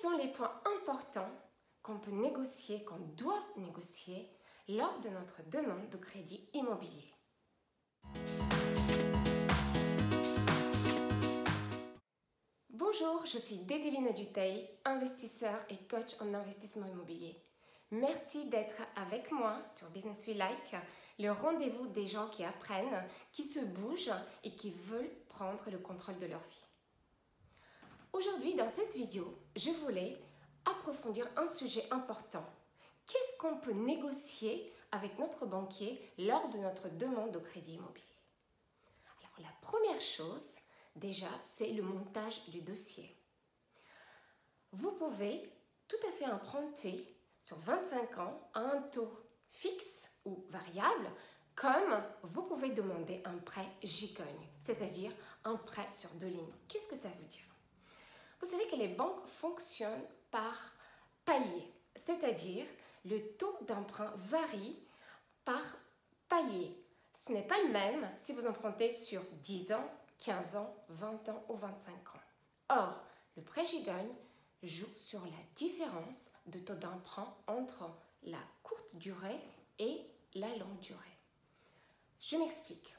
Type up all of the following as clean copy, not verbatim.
sont les points importants qu'on peut négocier, qu'on doit négocier lors de notre demande de crédit immobilier? Bonjour, je suis Dédéline Duteil, investisseur et coach en investissement immobilier. Merci d'être avec moi sur Business We Like, le rendez-vous des gens qui apprennent, qui se bougent et qui veulent prendre le contrôle de leur vie. Aujourd'hui, dans cette vidéo, je voulais approfondir un sujet important. Qu'est-ce qu'on peut négocier avec notre banquier lors de notre demande de crédit immobilier? Alors, la première chose, déjà, c'est le montage du dossier. Vous pouvez tout à fait emprunter sur 25 ans à un taux fixe ou variable, comme vous pouvez demander un prêt gigogne, c'est-à-dire un prêt sur 2 lignes. Qu'est-ce que ça veut dire? Vous savez que les banques fonctionnent par palier, c'est-à-dire le taux d'emprunt varie par palier. Ce n'est pas le même si vous empruntez sur 10 ans, 15 ans, 20 ans ou 25 ans. Or, le prêt gigogne joue sur la différence de taux d'emprunt entre la courte durée et la longue durée. Je m'explique.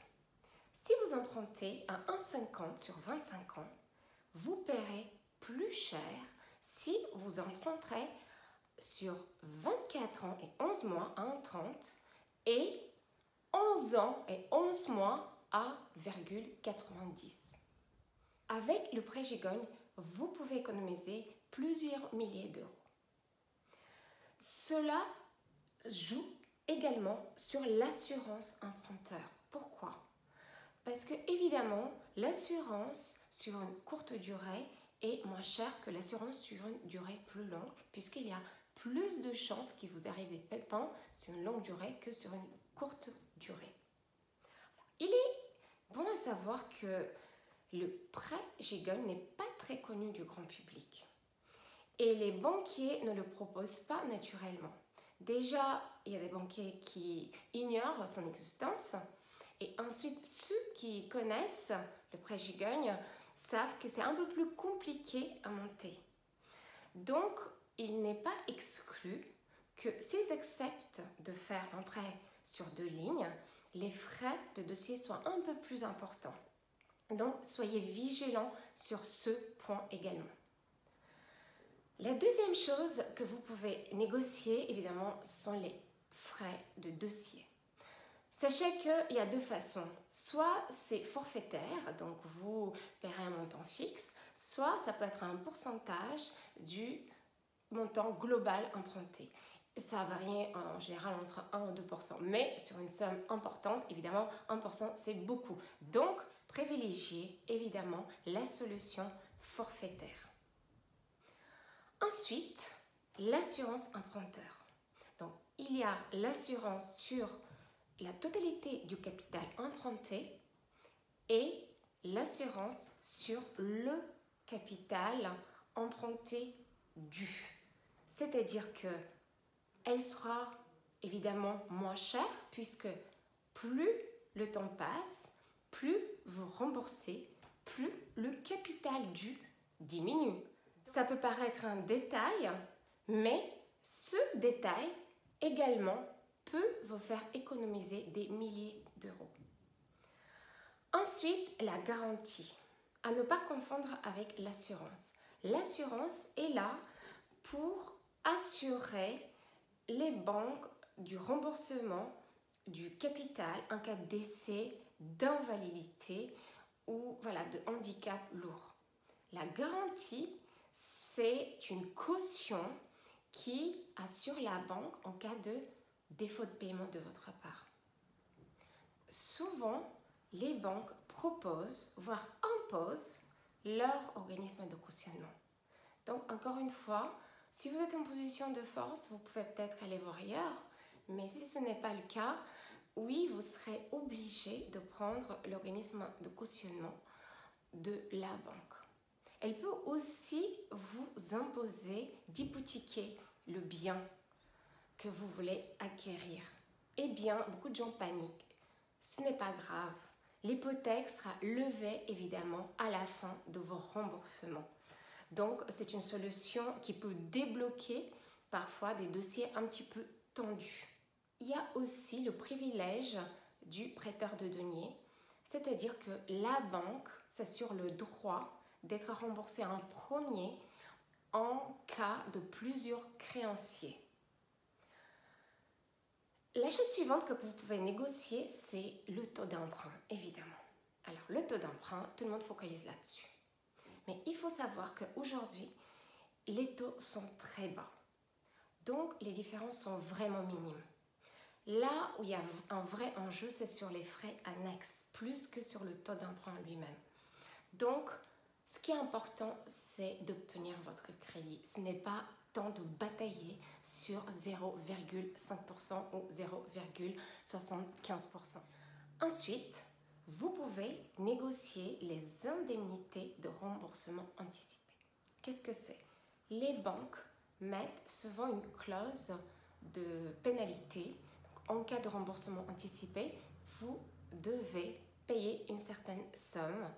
Si vous empruntez à 1,50 sur 25 ans, vous paierez plus cher si vous emprunterez sur 24 ans et 11 mois à 1,30 et 11 ans et 11 mois à 1,90. Avec le prêt gigogne, vous pouvez économiser plusieurs milliers d'euros. Cela joue également sur l'assurance emprunteur. Pourquoi? Parce que évidemment, l'assurance sur une courte durée est moins chère que l'assurance sur une durée plus longue, puisqu'il y a plus de chances qu'il vous arrive des pépins sur une longue durée que sur une courte durée. Il est bon à savoir que le prêt gigogne n'est pas très connu du grand public et les banquiers ne le proposent pas naturellement. Déjà, il y a des banquiers qui ignorent son existence et ensuite ceux qui connaissent le prêt gigogne savent que c'est un peu plus compliqué à monter. Donc, il n'est pas exclu que s'ils acceptent de faire un prêt sur 2 lignes, les frais de dossier soient un peu plus importants. Donc, soyez vigilants sur ce point également. La deuxième chose que vous pouvez négocier, évidemment, ce sont les frais de dossier. Sachez qu'il y a 2 façons. Soit c'est forfaitaire, donc vous paierez un montant fixe, soit ça peut être un pourcentage du montant global emprunté. Ça varie en général entre 1 ou 2%, mais sur une somme importante, évidemment, 1% c'est beaucoup. Donc, privilégiez évidemment la solution forfaitaire. Ensuite, l'assurance emprunteur. Donc, il y a l'assurance sur la totalité du capital emprunté et l'assurance sur le capital emprunté dû. C'est-à-dire qu'elle sera évidemment moins chère puisque plus le temps passe, plus vous remboursez, plus le capital dû diminue. Ça peut paraître un détail, mais ce détail également peut vous faire économiser des milliers d'euros. Ensuite, la garantie. À ne pas confondre avec l'assurance. L'assurance est là pour assurer les banques du remboursement du capital en cas de décès, d'invalidité ou de handicap lourd. La garantie, c'est une caution qui assure la banque en cas de défaut de paiement de votre part. Souvent, les banques proposent, voire imposent, leur organisme de cautionnement. Donc, encore une fois, si vous êtes en position de force, vous pouvez peut-être aller voir ailleurs, mais si ce n'est pas le cas, oui, vous serez obligé de prendre l'organisme de cautionnement de la banque. Elle peut aussi vous imposer d'hypothéquer le bien que vous voulez acquérir. Eh bien, beaucoup de gens paniquent. Ce n'est pas grave. L'hypothèque sera levée évidemment à la fin de vos remboursements. Donc, c'est une solution qui peut débloquer parfois des dossiers un petit peu tendus. Il y a aussi le privilège du prêteur de deniers, c'est-à-dire que la banque s'assure le droit d'être remboursée en premier en cas de plusieurs créanciers. La chose suivante que vous pouvez négocier, c'est le taux d'emprunt, évidemment. Alors, le taux d'emprunt, tout le monde focalise là-dessus. Mais il faut savoir qu'aujourd'hui, les taux sont très bas. Donc, les différences sont vraiment minimes. Là où il y a un vrai enjeu, c'est sur les frais annexes, plus que sur le taux d'emprunt lui-même. Donc, ce qui est important, c'est d'obtenir votre crédit. Ce n'est pas tant de batailler sur 0,5% ou 0,75%. Ensuite, vous pouvez négocier les indemnités de remboursement anticipé. Qu'est-ce que c'est? Les banques mettent souvent une clause de pénalité. En cas de remboursement anticipé, vous devez payer une certaine somme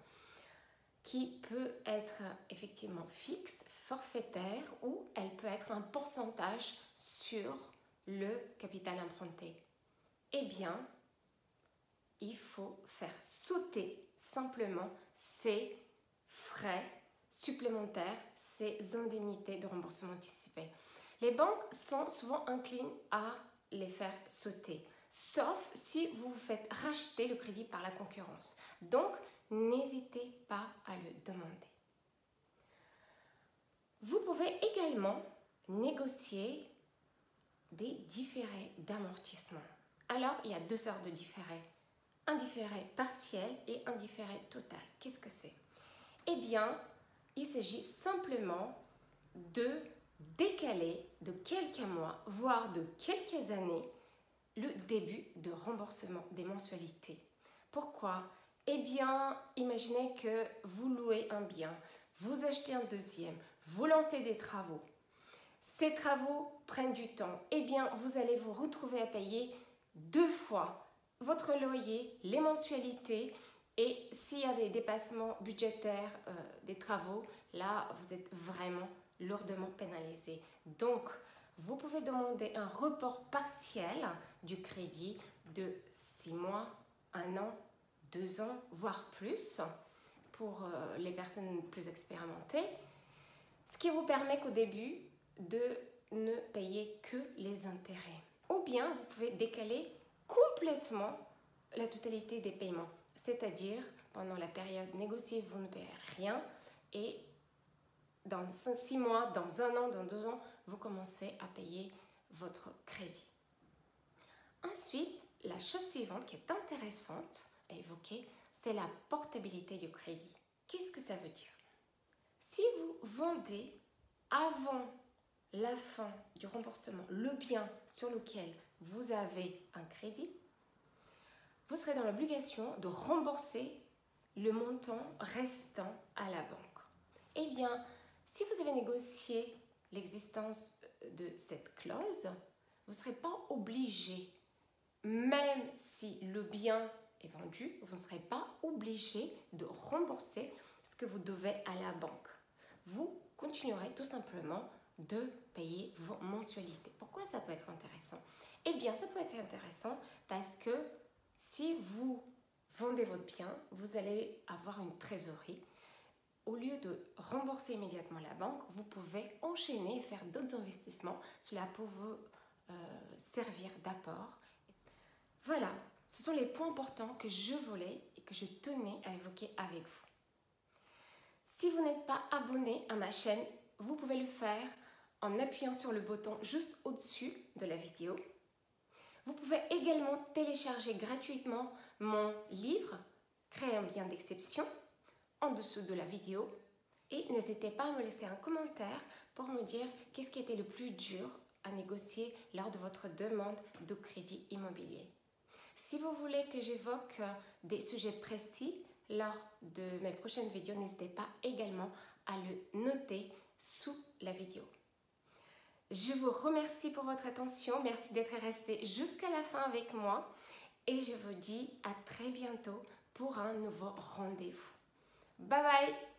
qui peut être effectivement fixe, forfaitaire, ou elle peut être un pourcentage sur le capital emprunté. Eh bien, il faut faire sauter simplement ces frais supplémentaires, ces indemnités de remboursement anticipé. Les banques sont souvent inclines à les faire sauter, sauf si vous vous faites racheter le crédit par la concurrence. Donc, n'hésitez pas à le demander. Vous pouvez également négocier des différés d'amortissement. Alors, il y a deux sortes de différés. Un différé partiel et un différé total. Qu'est-ce que c'est? Eh bien, il s'agit simplement de décaler de quelques mois, voire de quelques années, le début de remboursement des mensualités. Pourquoi? Eh bien, imaginez que vous louez un bien, vous achetez un deuxième, vous lancez des travaux. Ces travaux prennent du temps. Eh bien, vous allez vous retrouver à payer 2 fois votre loyer, les mensualités, et s'il y a des dépassements budgétaires des travaux, là, vous êtes vraiment lourdement pénalisé. Donc, vous pouvez demander un report partiel du crédit de 6 mois, 1 an, 2 ans, voire plus pour les personnes plus expérimentées, ce qui vous permet qu'au début de ne payer que les intérêts. Ou bien vous pouvez décaler complètement la totalité des paiements, c'est-à-dire pendant la période négociée, vous ne payez rien et dans 6 mois, dans 1 an, dans 2 ans, vous commencez à payer votre crédit. Ensuite, la chose suivante qui est intéressante à évoquer, c'est la portabilité du crédit. Qu'est-ce que ça veut dire? Si vous vendez avant la fin du remboursement le bien sur lequel vous avez un crédit, vous serez dans l'obligation de rembourser le montant restant à la banque. Eh bien, si vous avez négocié l'existence de cette clause, vous ne serez pas obligé, même si le bien est vendu, vous ne serez pas obligé de rembourser ce que vous devez à la banque. Vous continuerez tout simplement de payer vos mensualités. Pourquoi ça peut être intéressant? Eh bien, ça peut être intéressant parce que si vous vendez votre bien, vous allez avoir une trésorerie. Au lieu de rembourser immédiatement la banque, vous pouvez enchaîner et faire d'autres investissements. Cela peut vous servir d'apport. Voilà, ce sont les points importants que je voulais et que je tenais à évoquer avec vous. Si vous n'êtes pas abonné à ma chaîne, vous pouvez le faire en appuyant sur le bouton juste au-dessus de la vidéo. Vous pouvez également télécharger gratuitement mon livre « Créer un bien d'exception » en dessous de la vidéo. Et n'hésitez pas à me laisser un commentaire pour me dire qu'est-ce qui était le plus dur à négocier lors de votre demande de crédit immobilier. Si vous voulez que j'évoque des sujets précis lors de mes prochaines vidéos, n'hésitez pas également à le noter sous la vidéo. Je vous remercie pour votre attention, merci d'être resté jusqu'à la fin avec moi et je vous dis à très bientôt pour un nouveau rendez-vous. Bye bye!